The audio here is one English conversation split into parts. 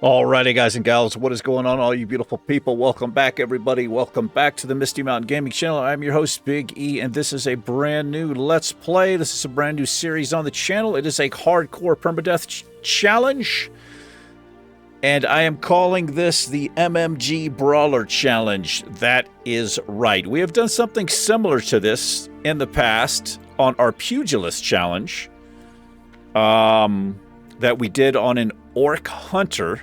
Alrighty, guys and gals, what is going on, all you beautiful people? Welcome back, everybody. Welcome back to the Misty Mountain Gaming Channel. I'm your host, Big E, and this is a brand new Let's Play. This is a brand new series on the channel. It is a hardcore permadeath challenge, and I am calling this the MMG Brawler Challenge. That is right. We have done something similar to this in the past on our Pugilist Challenge that we did on an Orc Hunter,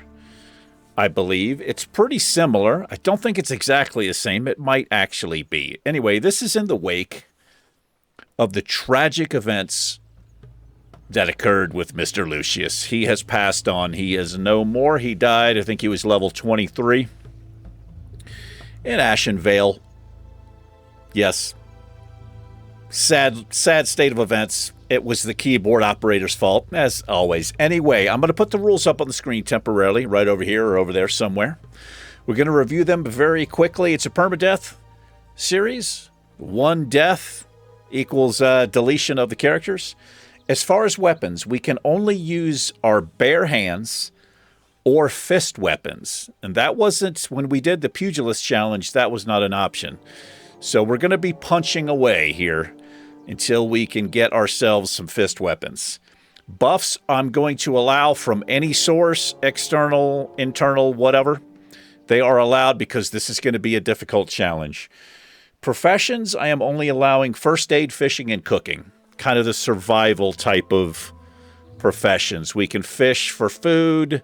I believe. It's pretty similar. I don't think it's exactly the same. It might actually be. Anyway, this is in the wake of the tragic events that occurred with Mr. Lucius. He has passed on. He is no more. He died. I think he was level 23 in Ashen Vale. Yes. Sad state of events. It was the keyboard operator's fault, as always. Anyway, I'm going to put the rules up on the screen temporarily, right over here or over there somewhere. We're going to review them very quickly. It's a permadeath series. One death equals deletion of the characters. As far as weapons, we can only use our bare hands or fist weapons. And that wasn't, when we did the Pugilist Challenge, that was not an option. So we're going to be punching away here until we can get ourselves some fist weapons. Buffs I'm going to allow from any source, external, internal, whatever. They are allowed because this is going to be a difficult challenge. Professions, I am only allowing first aid, fishing, and cooking. Kind of the survival type of professions. We can fish for food,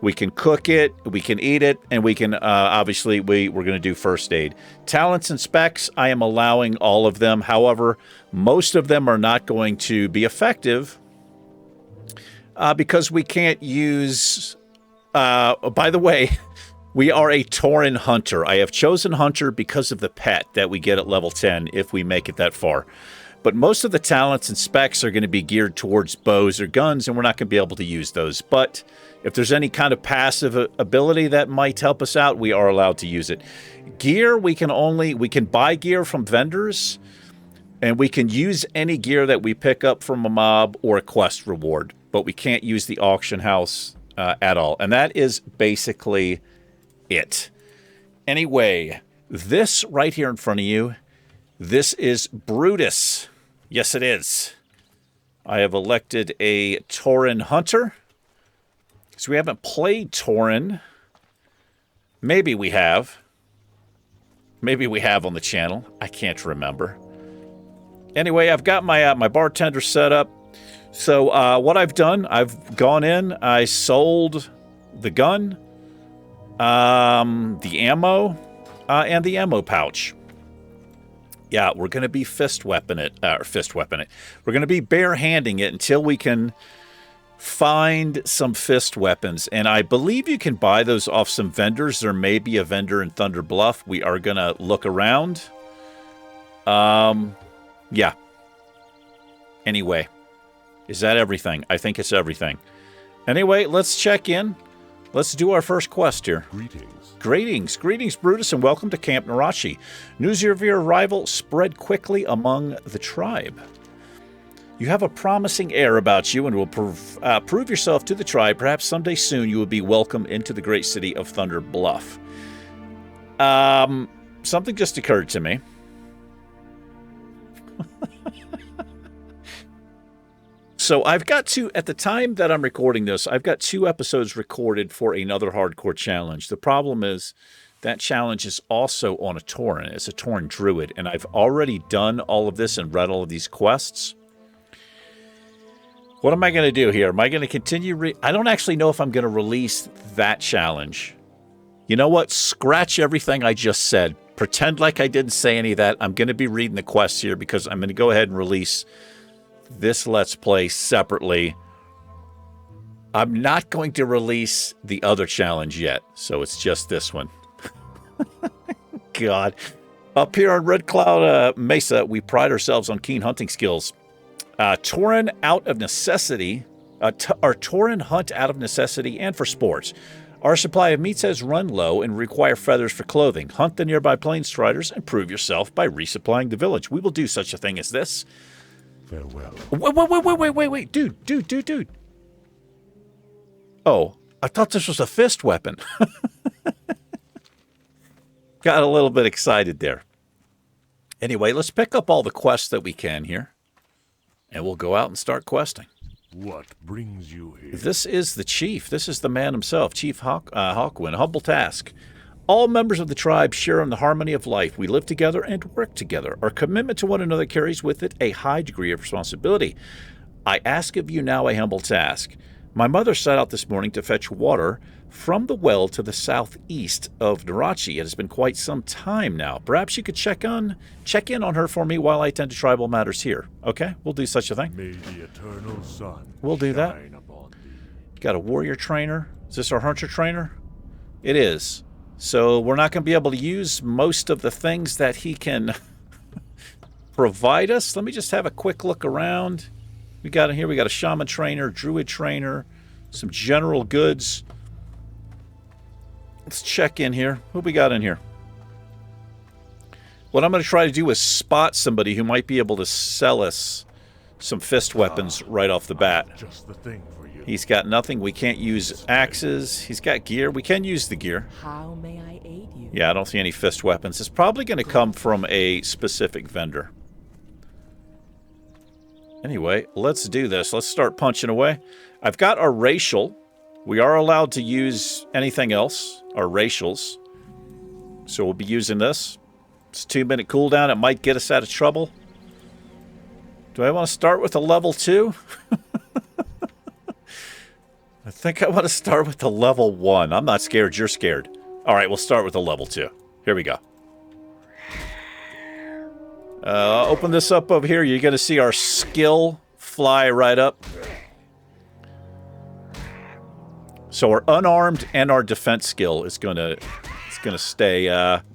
we can cook it, we can eat it, and we can, obviously, we're going to do first aid. Talents and specs, I am allowing all of them. However, most of them are not going to be effective because we can't use... by the way, we are a Tauren Hunter. I have chosen Hunter because of the pet that we get at level 10 if we make it that far. But most of the talents and specs are going to be geared towards bows or guns, and we're not going to be able to use those. But if there's any kind of passive ability that might help us out, we are allowed to use it. Gear, we can buy gear from vendors, and we can use any gear that we pick up from a mob or a quest reward. But we can't use the auction house at all. And that is basically it. Anyway, this right here in front of you, this is Brutus. Yes, it is. I have elected a Tauren Hunter. So we haven't played Tauren. Maybe we have. Maybe we have on the channel. I can't remember. Anyway, I've got my my bartender set up. So what I've done, I've gone in, I sold the gun, the ammo, and the ammo pouch. Yeah, we're going to be fist weapon it. We're going to be bare-handing it until we can find some fist weapons. And I believe you can buy those off some vendors. There may be a vendor in Thunder Bluff. We are going to look around. Yeah. Anyway, is that everything? I think it's everything. Anyway, let's check in. Let's do our first quest here. Greetings, Brutus, and welcome to Camp Narachi. News of your arrival spread quickly among the tribe. You have a promising air about you and will prove yourself to the tribe. Perhaps someday soon you will be welcomed into the great city of Thunder Bluff. Something just occurred to me. So I've got at the time that I'm recording this, I've got 2 episodes recorded for another hardcore challenge. The problem is that challenge is also on a Tauren. It's a Tauren Druid, and I've already done all of this and read all of these quests. What am I going to do here? Am I going to continue? I don't actually know if I'm going to release that challenge. You know what? Scratch everything I just said. Pretend like I didn't say any of that. I'm going to be reading the quests here because I'm going to go ahead and release this Let's Play separately. I'm not going to release the other challenge yet, so it's just this one. God. Up here on Red Cloud Mesa, we pride ourselves on keen hunting skills. Tauren, out of necessity, Our Tauren hunt out of necessity and for sports. Our supply of meats has run low and require feathers for clothing. Hunt the nearby plain striders and prove yourself by resupplying the village. We will do such a thing as this. Farewell. Wait. Dude. Oh, I thought this was a fist weapon. Got a little bit excited there. Anyway, let's pick up all the quests that we can here. And we'll go out and start questing. What brings you here? This is the chief. This is the man himself, Chief Hawkwin. Humble task. All members of the tribe share in the harmony of life. We live together and work together. Our commitment to one another carries with it a high degree of responsibility. I ask of you now a humble task. My mother set out this morning to fetch water from the well to the southeast of Narachi. It has been quite some time now. Perhaps you could check in on her for me while I attend to tribal matters here. Okay, we'll do such a thing. May the eternal sun we'll do that. shine upon thee. Got a warrior trainer. Is this our hunter trainer? It is. So we're not going to be able to use most of the things that he can provide us. Let me just have a quick look around. We got in here. We got a shaman trainer, druid trainer, some general goods. Let's check in here. What we got in here? What I'm going to try to do is spot somebody who might be able to sell us some fist weapons right off the bat. Just the thing for you. He's got nothing. We can't use axes. He's got gear. We can use the gear. How may I aid you? Yeah, I don't see any fist weapons. It's probably going to come from a specific vendor. Anyway, let's do this. Let's start punching away. I've got our racial. We are allowed to use anything else, our racials. So we'll be using this. It's a 2-minute cooldown. It might get us out of trouble. Do I want to start with a level 2? I think I want to start with a level 1. I'm not scared. You're scared. All right, we'll start with a level 2. Here we go. Open this up over here. You're going to see our skill fly right up. So our unarmed and our defense skill is going to stay up.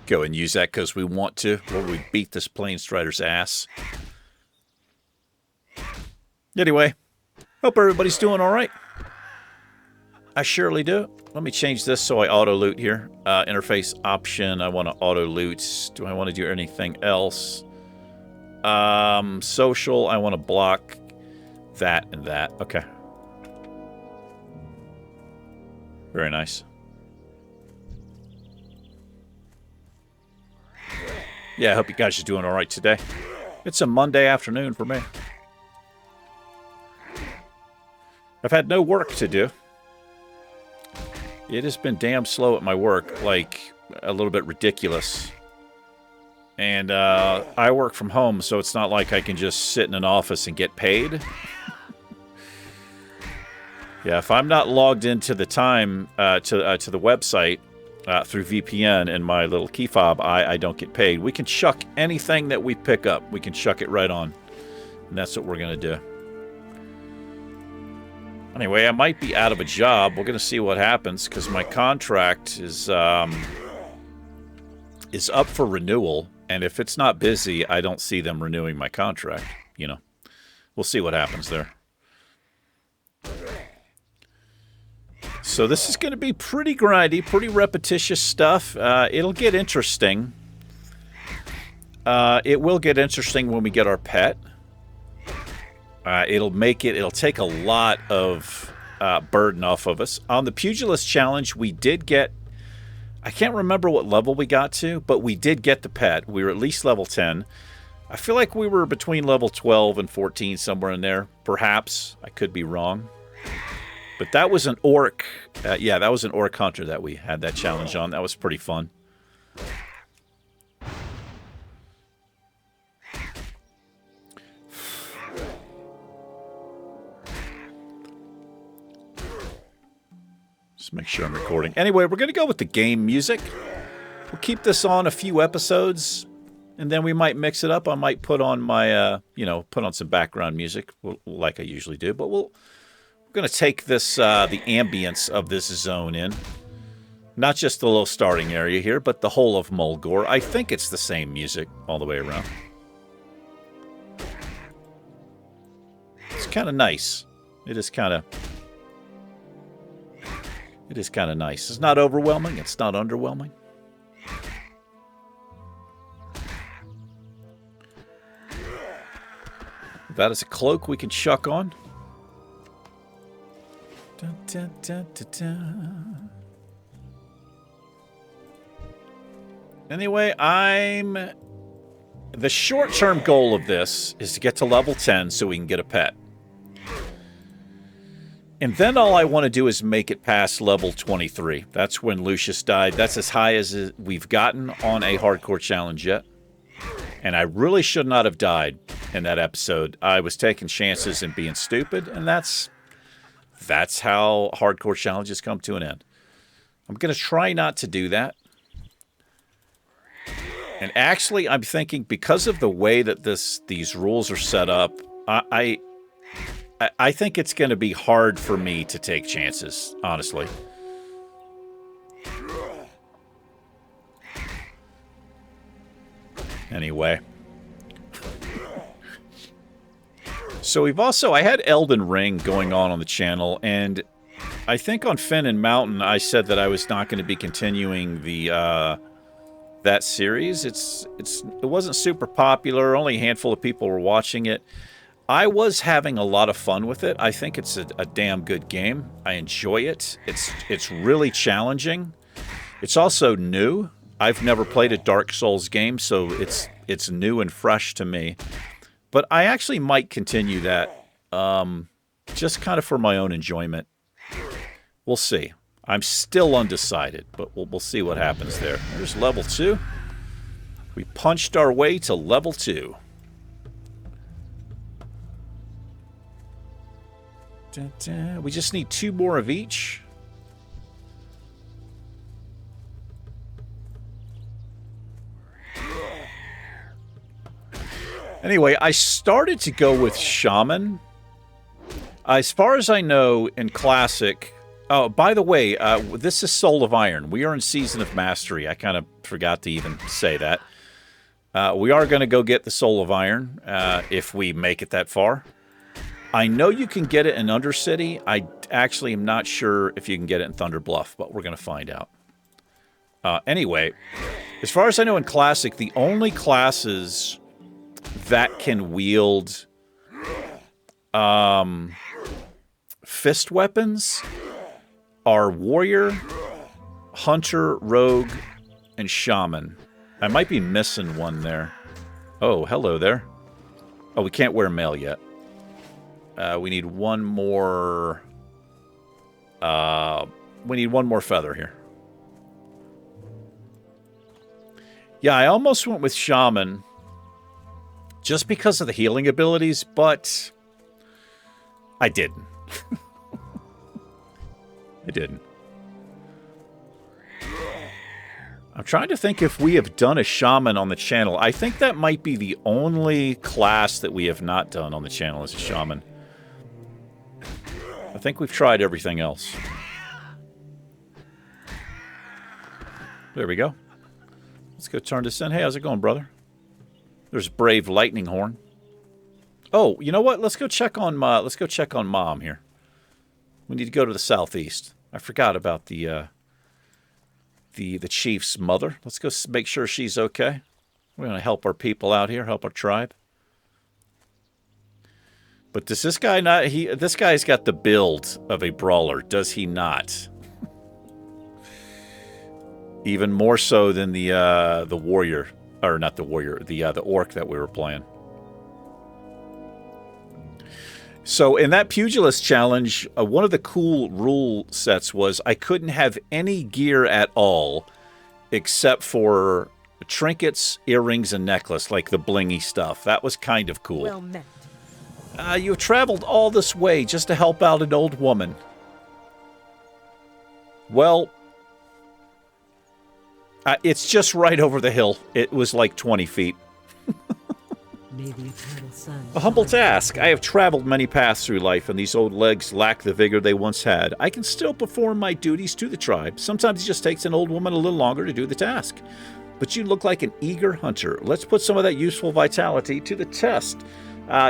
Go and use that because we want to, or we beat this plain strider's ass. Anyway, hope everybody's doing all right. I surely do. Let me change this so I auto-loot here. Interface option, I want to auto-loot. Do I want to do anything else? Social, I want to block that and that. Okay. Very nice. Yeah, I hope you guys are doing all right today. It's a Monday afternoon for me. I've had no work to do. It has been damn slow at my work, like a little bit ridiculous. And I work from home, so it's not like I can just sit in an office and get paid. Yeah, if I'm not logged into the time to the website through VPN and my little key fob, I don't get paid. We can chuck anything that we pick up. We can chuck it right on. And that's what we're going to do. Anyway, I might be out of a job. We're going to see what happens because my contract is up for renewal. And if it's not busy, I don't see them renewing my contract. You know, we'll see what happens there. So this is going to be pretty grindy, pretty repetitious stuff. It'll get interesting. It will get interesting when we get our pet. It'll take a lot of burden off of us. On the Pugilist Challenge, we did get, I can't remember what level we got to, but we did get the pet. We were at least level 10. I feel like we were between level 12 and 14, somewhere in there. Perhaps. I could be wrong. But that was an orc. Yeah, that was an orc hunter that we had that challenge on. That was pretty fun. Just make sure I'm recording. Anyway, we're going to go with the game music. We'll keep this on a few episodes, and then we might mix it up. I might put on my, put on some background music, like I usually do. But we're going to take this, the ambience of this zone in. Not just the little starting area here, but the whole of Mulgore. I think it's the same music all the way around. kind of nice. It is kind of nice. It's not overwhelming. It's not underwhelming. That is a cloak we can chuck on. Dun, dun, dun, dun, dun. Anyway, the short-term goal of this is to get to level 10 so we can get a pet. And then all I want to do is make it past level 23. That's when Lucius died. That's as high as we've gotten on a hardcore challenge yet. And I really should not have died in that episode. I was taking chances and being stupid, and that's how hardcore challenges come to an end. I'm going to try not to do that. And actually, I'm thinking because of the way that these rules are set up, I think it's going to be hard for me to take chances, honestly. Anyway. So I had Elden Ring going on the channel, and I think on Finn and Mountain, I said that I was not going to be continuing that series. It wasn't super popular. Only a handful of people were watching it. I was having a lot of fun with it. I think it's a damn good game. I enjoy it. It's really challenging. It's also new. I've never played a Dark Souls game, so it's new and fresh to me. But I actually might continue that, just kind of for my own enjoyment. We'll see. I'm still undecided, but we'll see what happens there. There's level 2. We punched our way to level 2. We just need 2 more of each. Anyway, I started to go with Shaman. As far as I know, in Classic... Oh, by the way, this is Soul of Iron. We are in Season of Mastery. I kind of forgot to even say that. We are going to go get the Soul of Iron if we make it that far. I know you can get it in Undercity. I actually am not sure if you can get it in Thunder Bluff, but we're going to find out. Anyway, as far as I know in Classic, the only classes that can wield fist weapons are Warrior, Hunter, Rogue, and Shaman. I might be missing one there. Oh, hello there. Oh, we can't wear mail yet. We need one more... we need one more feather here. Yeah, I almost went with Shaman just because of the healing abilities, but I didn't. I didn't. I'm trying to think if we have done a Shaman on the channel. I think that might be the only class that we have not done on the channel as a Shaman. I think we've tried everything else. There we go. Let's go turn this in. Hey, how's it going, brother? There's Brave Lightning Horn. Oh, you know what? Let's go check on Mom here. We need to go to the southeast. I forgot about the chief's mother. Let's go make sure she's okay. We're going to help our people out here, help our tribe. But does this guy not... This guy's got the build of a brawler, does he not? Even more so than the warrior... Or not the warrior, the orc that we were playing. So in that pugilist challenge, one of the cool rule sets was I couldn't have any gear at all except for trinkets, earrings, and necklace, like the blingy stuff. That was kind of cool. Well met. You've traveled all this way just to help out an old woman. Well, it's just right over the hill. It was like 20 feet. May the eternal sun A humble task. I have traveled many paths through life, and these old legs lack the vigor they once had. I can still perform my duties to the tribe. Sometimes it just takes an old woman a little longer to do the task. But you look like an eager hunter. Let's put some of that useful vitality to the test.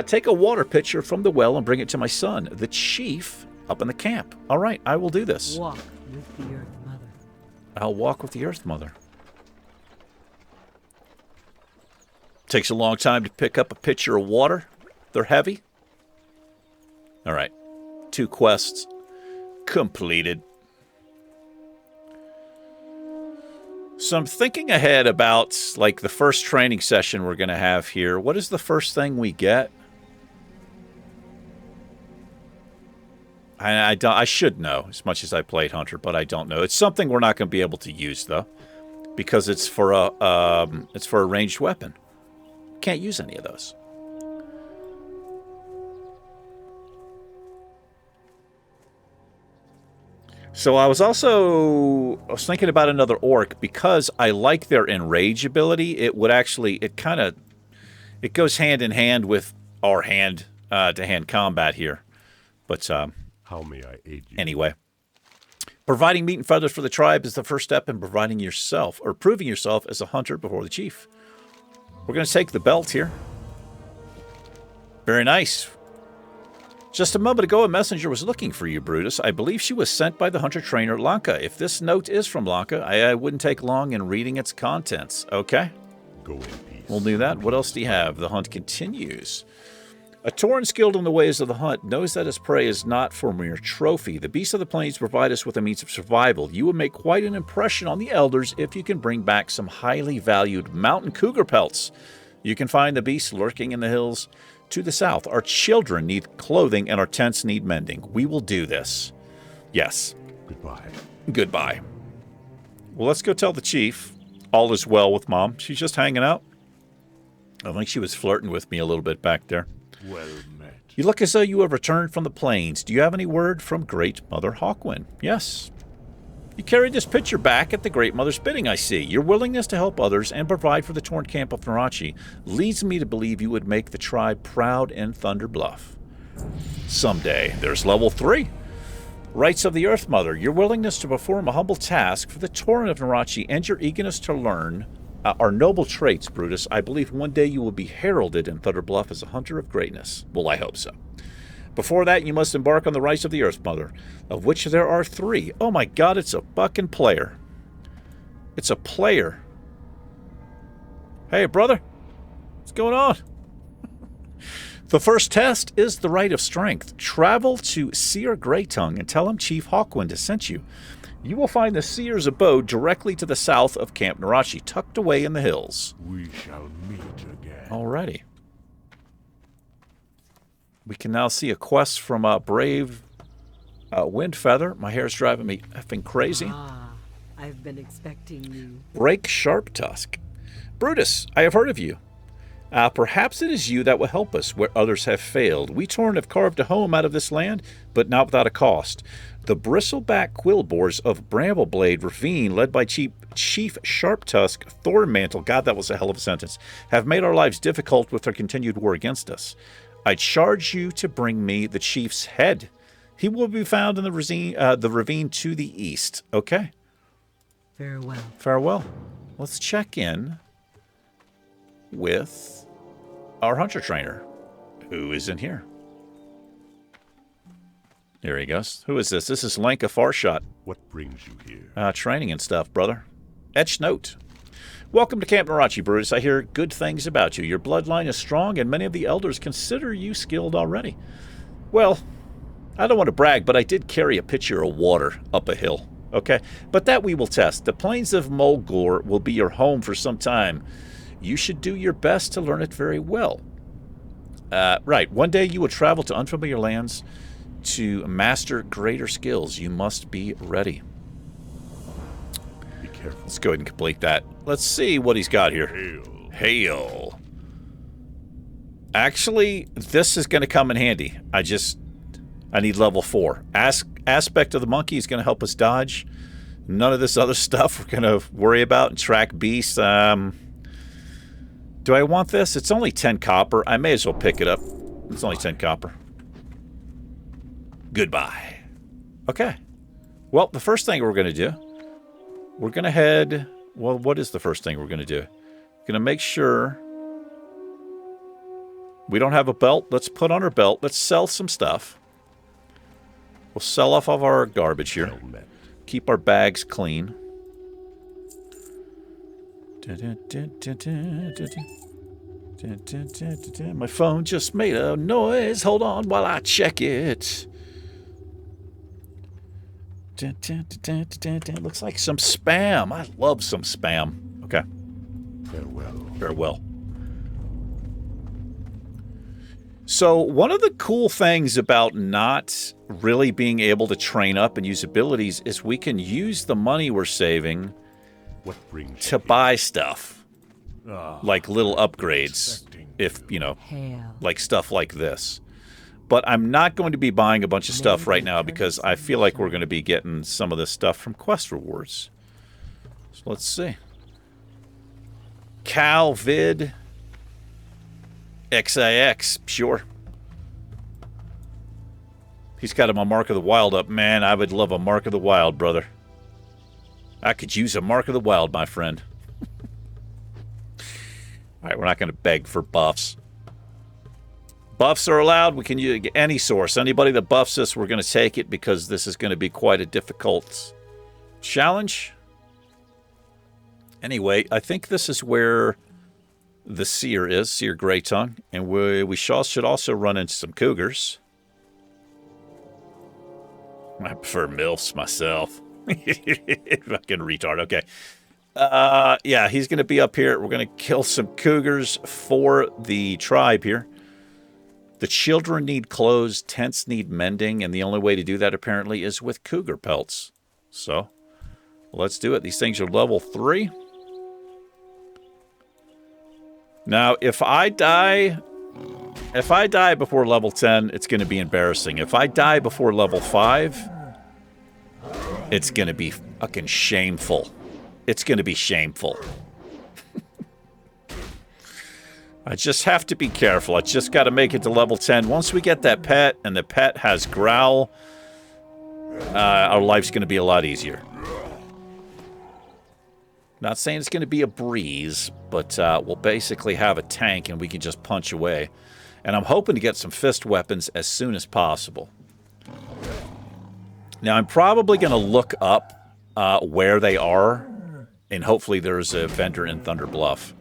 Take a water pitcher from the well and bring it to my son, the chief, up in the camp. All right, I will do this. Walk with the Earth Mother. I'll walk with the Earth Mother. Takes a long time to pick up a pitcher of water. They're heavy. All right. 2 quests completed. So I'm thinking ahead about, like, the first training session we're going to have here. What is the first thing we get? I should know, as much as I played Hunter, but I don't know. It's something we're not going to be able to use, though, because it's for a ranged weapon. Can't use any of those. So I was thinking about another orc because I like their enrage ability. It would actually, it goes hand in hand with our hand-to-hand combat here. But How may I aid you? anyway, providing meat and feathers for the tribe is the first step in proving yourself as a hunter before the chief. We're going to take the belt here. Very nice. Just a moment ago, a messenger was looking for you, Brutus. I believe she was sent by the hunter trainer Lanka. If this note is from Lanka, I wouldn't take long in reading its contents. Okay? Go in peace. We'll do that. What else do you have? The hunt continues. A Tauren skilled in the ways of the hunt knows that his prey is not for mere trophy. The beasts of the plains provide us with a means of survival. You would make quite an impression on the elders if you can bring back some highly valued mountain cougar pelts. You can find the beasts lurking in the hills to the south. Our children need clothing and our tents need mending. We will do this. Yes. Goodbye. Goodbye. Well, let's go tell the chief all is well with Mom. She's just hanging out. I think she was flirting with me a little bit back there. Well met. You look as though you have returned from the plains. Do you have any word from Great Mother Hawkwind? Yes. You carried this picture back at the Great Mother's bidding, I see. Your willingness to help others and provide for the torn camp of Narachi leads me to believe you would make the tribe proud in Thunder Bluff. Someday. There's level 3. Rights of the Earth Mother. Your willingness to perform a humble task for the Tauren of Narachi and your eagerness to learn are noble traits, Brutus. I believe one day you will be heralded in Thunder Bluff as a hunter of greatness. Well, I hope so. Before that, you must embark on the rights of the Earth Mother, of which there are 3. Oh my god, it's a fucking player. It's a player. Hey, brother. What's going on? The first test is the Rite of Strength. Travel to Seer Greytongue and tell him Chief Hawkwind has sent you. You will find the Seer's abode directly to the south of Camp Narachi, tucked away in the hills. We shall meet again. Alrighty. We can now see a quest from Brave Windfeather. My hair's driving me effing crazy. Ah, I've been expecting you. Break Sharp Tusk. Brutus, I have heard of you. Perhaps it is you that will help us where others have failed. We Tauren have carved a home out of this land, but not without a cost. The bristleback quillboars of Brambleblade Ravine, led by Chief Sharptusk Thornmantle, God, that was a hell of a sentence, have made our lives difficult with their continued war against us. I charge you to bring me the chief's head. He will be found in the ravine to the east. Okay. Farewell. Farewell. Let's check in with our hunter trainer, who is in here. There he goes. Who is this? This is Lanka Farshot. What brings you here? Training and stuff, brother. Etch note. Welcome to Camp Narachi, Brutus. I hear good things about you. Your bloodline is strong, and many of the elders consider you skilled already. Well, I don't want to brag, but I did carry a pitcher of water up a hill. Okay? But that we will test. The plains of Mulgore will be your home for some time. You should do your best to learn it very well. Right. One day you will travel to unfamiliar lands to master greater skills. You must be ready. Be careful. Let's go ahead and complete that. Let's see what he's got here. Hail. Hail. Actually, this is going to come in handy. I need level 4. Aspect of the monkey is going to help us dodge. None of this other stuff we're going to worry about and track beasts. Do I want this? It's only 10 copper. I may as well pick it up. It's only 10 copper. Goodbye. Okay. Well, the first thing we're going to do, we're going to head... Well, what is the first thing we're going to do? We're going to make sure We don't have a belt. Let's put on our belt. Let's sell some stuff. We'll sell off of our garbage here. Helmet. Keep our bags clean. My phone just made a noise. Hold on while I check it. Looks like some spam. I love some spam. Okay. Farewell. Farewell. So one of the cool things about not really being able to train up and use abilities is we can use the money we're saving What brings to buy stuff. Like little upgrades. expecting If, you know, Hail. like stuff like this. But I'm not going to be buying a bunch of stuff right now because I feel like we're going to be getting some of this stuff from quest rewards. So let's see. Cal Vid XIX, sure. He's got him a Mark of the Wild up. Man, I would love a Mark of the Wild, brother. I could use a Mark of the Wild, my friend. Alright, we're not going to beg for buffs. Buffs are allowed. We can use any source. Anybody that buffs us, we're going to take it because this is going to be quite a difficult challenge. Anyway, I think this is where the Seer is, Seer Greytongue. And we should also run into some cougars. I prefer MILFs myself. Fucking retard. Okay. Yeah, he's going to be up here. We're going to kill some cougars for the tribe here. The children need clothes, tents need mending, and the only way to do that apparently is with cougar pelts. So, let's do it. These things are level 3. Now, if I die before level 10, it's going to be embarrassing. If I die before level 5, it's going to be fucking shameful. It's going to be shameful. I just have to be careful. I just got to make it to level 10. Once we get that pet, and the pet has growl, our life's going to be a lot easier. Not saying it's going to be a breeze, but we'll basically have a tank and we can just punch away. And I'm hoping to get some fist weapons as soon as possible. Now, I'm probably going to look up where they are, and hopefully there's a vendor in Thunder Bluff.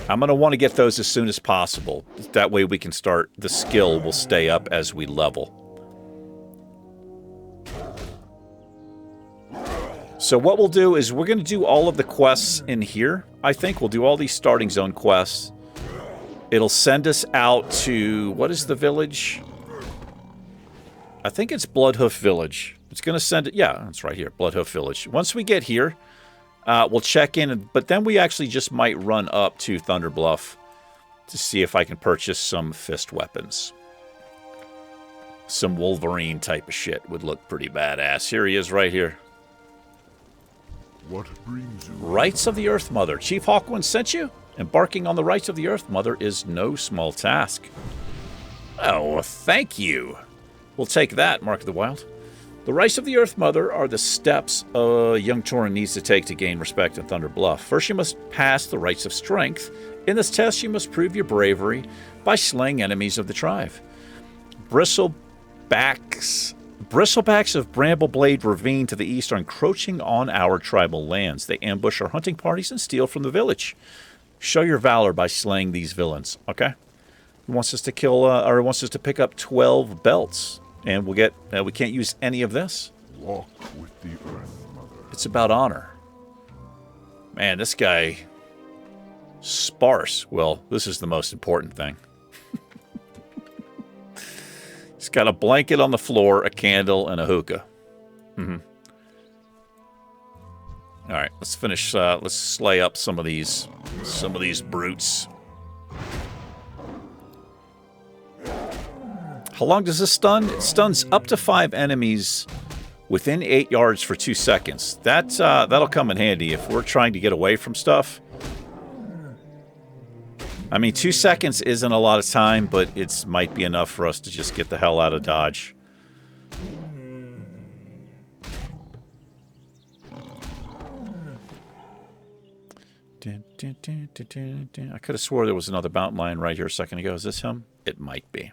I'm going to want to get those as soon as possible. That way we can start, the skill will stay up as we level. So what we'll do is we're going to do all of the quests in here. I think we'll do all these starting zone quests. It'll send us out to, what is the village? I think it's Bloodhoof Village. It's going to send it, yeah, it's right here, Bloodhoof Village. Once we get here, we'll check in, but then we actually just might run up to Thunder Bluff to see if I can purchase some fist weapons. Some Wolverine type of shit would look pretty badass. Here he is right here. What brings you? Rights of the Earth Mother. Chief Hawkwind sent you? Embarking on the rights of the Earth Mother is no small task. Oh, well, thank you. We'll take that, Mark of the Wild. The rights of the Earth Mother are the steps a young Tauren needs to take to gain respect in Thunder Bluff. First, you must pass the rites of strength. In this test, you must prove your bravery by slaying enemies of the tribe. Bristlebacks of Brambleblade Ravine to the east are encroaching on our tribal lands. They ambush our hunting parties and steal from the village. Show your valor by slaying these villains. Okay? He wants us to kill, or wants us to pick up 12 belts. And we'll get, we can't use any of this. Walk with the Earth Mother. It's about honor. Man, this guy, sparse. Well, this is the most important thing. He's got a blanket on the floor, a candle, and a hookah. All right, let's finish. Let's slay up some of these brutes. How long does this stun? It stuns up to 5 enemies within 8 yards for 2 seconds. That'll come in handy if we're trying to get away from stuff. I mean, 2 seconds isn't a lot of time, but it might be enough for us to just get the hell out of Dodge. I could have swore there was another mountain lion right here a second ago. Is this him? It might be.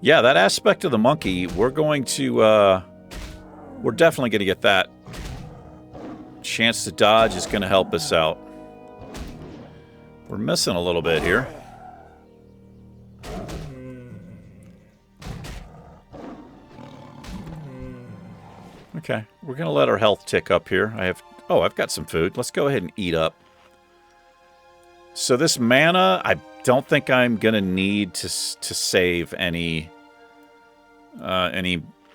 Yeah, that aspect of the monkey, we're going to, we're definitely going to get that. Chance to dodge is going to help us out. We're missing a little bit here. Okay, we're going to let our health tick up here. I've got some food. Let's go ahead and eat up. So this mana, I don't think I'm going to need to save any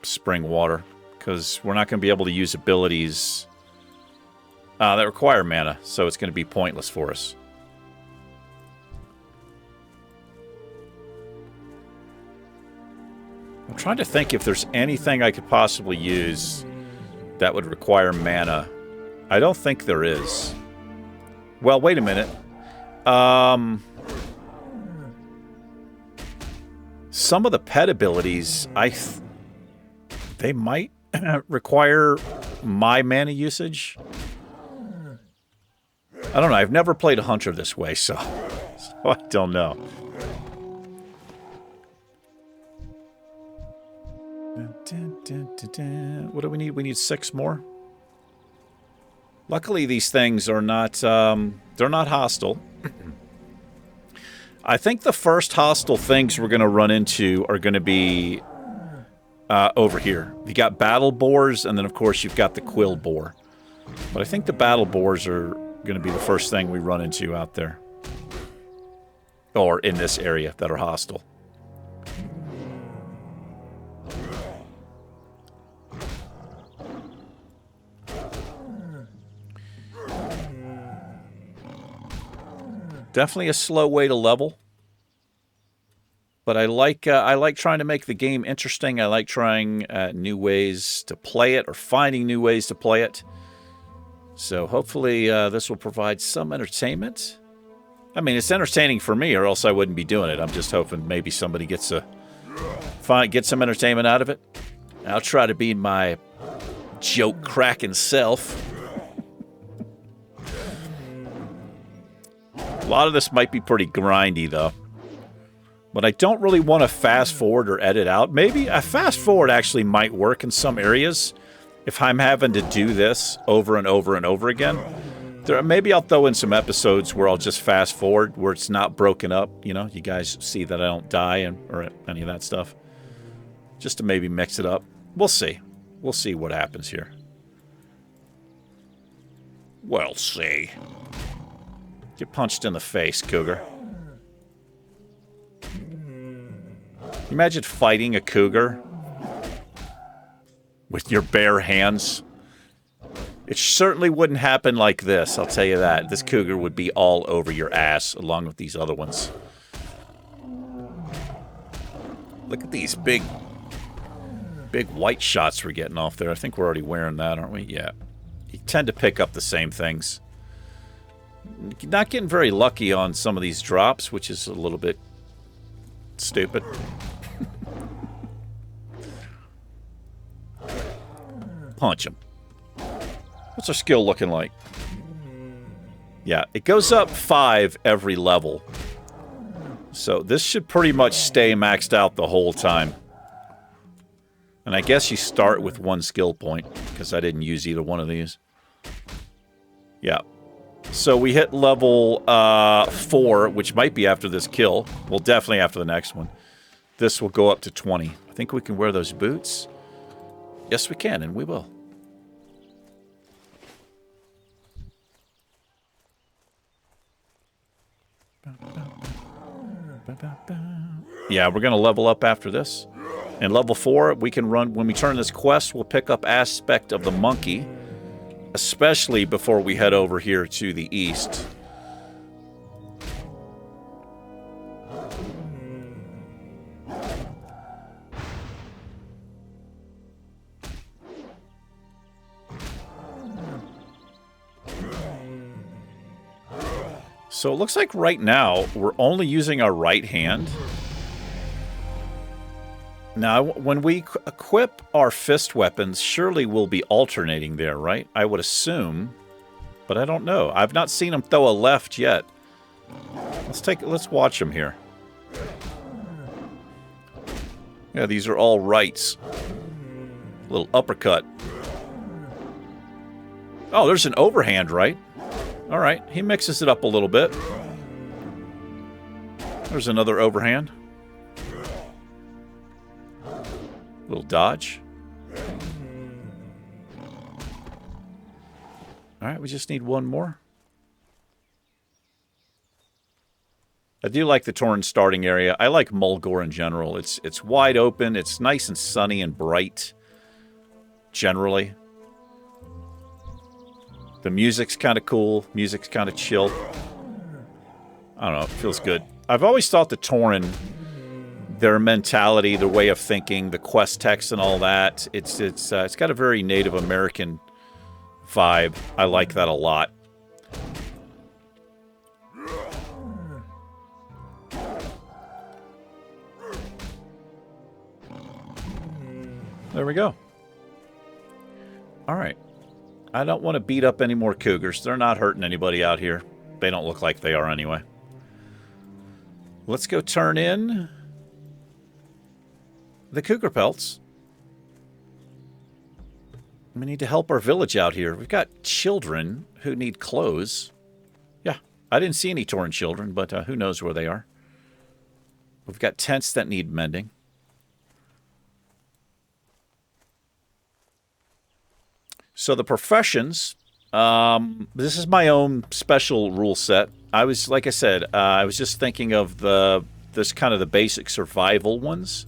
spring water, because we're not going to be able to use abilities that require mana, so it's going to be pointless for us. I'm trying to think if there's anything I could possibly use that would require mana. I don't think there is. Well, wait a minute. Some of the pet abilities, they might require my mana usage. I don't know. I've never played a hunter this way, so I don't know. What do we need? We need 6 more. Luckily, these things are not, they're not hostile. I think the first hostile things we're going to run into are going to be over here. You got battle boars, and then, of course, you've got the quill boar. But I think the battle boars are going to be the first thing we run into out there. Or in this area that are hostile. Definitely a slow way to level, but I like trying to make the game interesting. I like trying new ways to play it or finding new ways to play it. So hopefully this will provide some entertainment. I mean, it's entertaining for me, or else I wouldn't be doing it. I'm just hoping maybe somebody gets some entertainment out of it. I'll try to be my joke-cracking self. A lot of this might be pretty grindy, though. But I don't really want to fast forward or edit out. Maybe a fast forward actually might work in some areas if I'm having to do this over and over and over again. Maybe I'll throw in some episodes where I'll just fast forward, where it's not broken up. You know, you guys see that I don't die or any of that stuff. Just to maybe mix it up. We'll see. We'll see what happens here. We'll see. Get punched in the face, cougar. Imagine fighting a cougar with your bare hands. It certainly wouldn't happen like this, I'll tell you that. This cougar would be all over your ass, along with these other ones. Look at these big white shots we're getting off there. I think we're already wearing that, aren't we? Yeah. You tend to pick up the same things. Not getting very lucky on some of these drops, which is a little bit stupid. Punch him. What's our skill looking like? Yeah, it goes up 5 every level. So this should pretty much stay maxed out the whole time. And I guess you start with 1 skill point, because I didn't use either one of these. Yeah. So we hit level 4, which might be after this kill. Well, definitely after the next one. This will go up to 20. I think we can wear those boots. Yes, we can, and we will. Yeah, we're going to level up after this. And level 4, we can run... When we turn this quest, we'll pick up aspect of the monkey. Especially before we head over here to the east. So it looks like right now we're only using our right hand. Now, when we equip our fist weapons, surely we'll be alternating there, right? I would assume, but I don't know. I've not seen him throw a left yet. Let's watch him here. Yeah, these are all rights. Little uppercut. Oh, there's an overhand right. All right, he mixes it up a little bit. There's another overhand. Little dodge. All right, we just need one more. I do like the Tauren starting area. I like Mulgore in general. It's wide open. It's nice and sunny and bright. Generally. The music's kind of cool. Music's kind of chill. I don't know. It feels good. I've always thought the Tauren, their mentality, their way of thinking, the quest text and all that, it's got a very Native American vibe. I like that a lot. There we go. All right. I don't want to beat up any more cougars. They're not hurting anybody out here. They don't look like they are anyway. Let's go turn in the cougar pelts. We need to help our village out here. We've got children who need clothes. Yeah, I didn't see any Tauren children, but who knows where they are. We've got tents that need mending. So the professions, this is my own special rule set. I was, like I said, I was just thinking of this kind of the basic survival ones.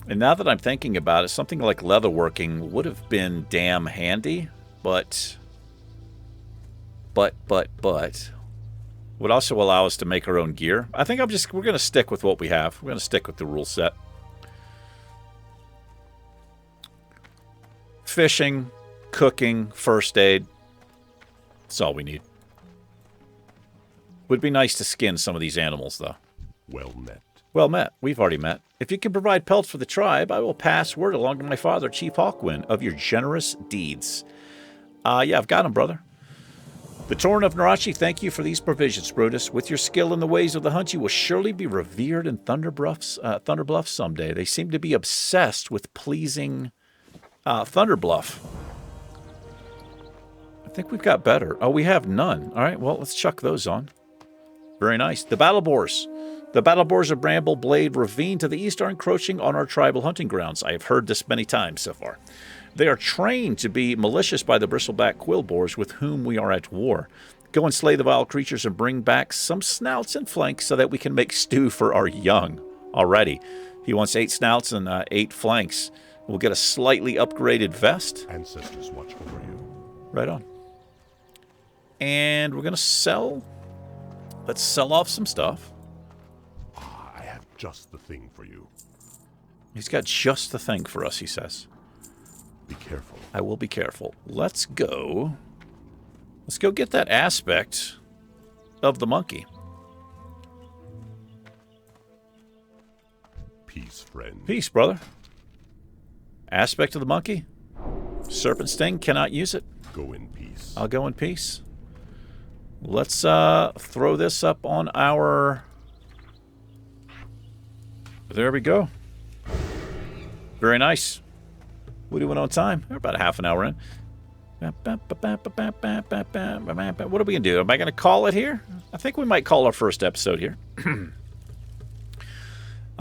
And now that I'm thinking about it, something like leatherworking would have been damn handy, but would also allow us to make our own gear. I think we're going to stick with what we have. We're going to stick with the rule set. Fishing, cooking, first aid. That's all we need. Would be nice to skin some of these animals, though. Well met. Well met. We've already met. If you can provide pelts for the tribe, I will pass word along to my father, Chief Hawkwin, of your generous deeds. Yeah, I've got them, brother. The Tauren of Narachi, thank you for these provisions, Brutus. With your skill in the ways of the hunt, you will surely be revered in Thunder Bluffs someday. They seem to be obsessed with pleasing Thunder Bluff. I think we've got better. Oh, we have none. All right, well, let's chuck those on. Very nice. The Battle Boars. The Battle Boars of Bramble Blade Ravine to the east are encroaching on our tribal hunting grounds. I have heard this many times so far. They are trained to be malicious by the bristleback quill boars with whom we are at war. Go and slay the vile creatures and bring back some snouts and flanks so that we can make stew for our young. Already. He wants 8 snouts and 8 flanks. We'll get a slightly upgraded vest. Ancestors watch over you. Right on. And we're going to sell. Let's sell off some stuff. I have just the thing for you. He's got just the thing for us, he says. Be careful. I will be careful. Let's go. Let's go get that aspect of the monkey. Peace, friend. Peace, brother. Aspect of the monkey. Serpent sting, cannot use it. Go in peace. I'll go in peace. Let's throw this up on our... There we go. Very nice. What are we doing on time? We're about a half an hour in. What are we going to do? Am I going to call it here? I think we might call our first episode here. I'm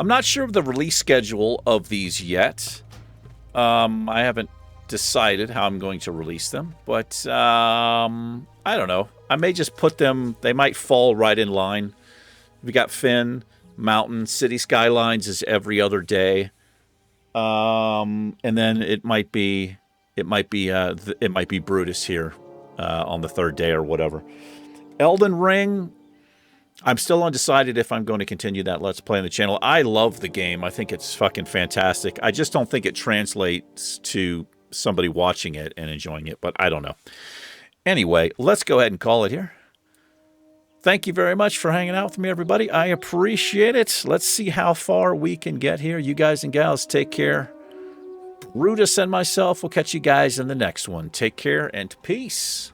not sure of the release schedule of these yet. I haven't decided how I'm going to release them, but I don't know. I may just put them, they might fall right in line. We got Finn, Mountain, City Skylines is every other day. And then it might be Brutus here on the third day or whatever. Elden Ring, I'm still undecided if I'm going to continue that Let's Play on the channel. I love the game. I think it's fucking fantastic. I just don't think it translates to somebody watching it and enjoying it, but I don't know. Anyway, let's go ahead and call it here. thank you very much for hanging out with me, everybody. I appreciate it. Let's see how far we can get here. You guys and gals, take care. Brutus and myself will catch you guys in the next one. Take care and peace.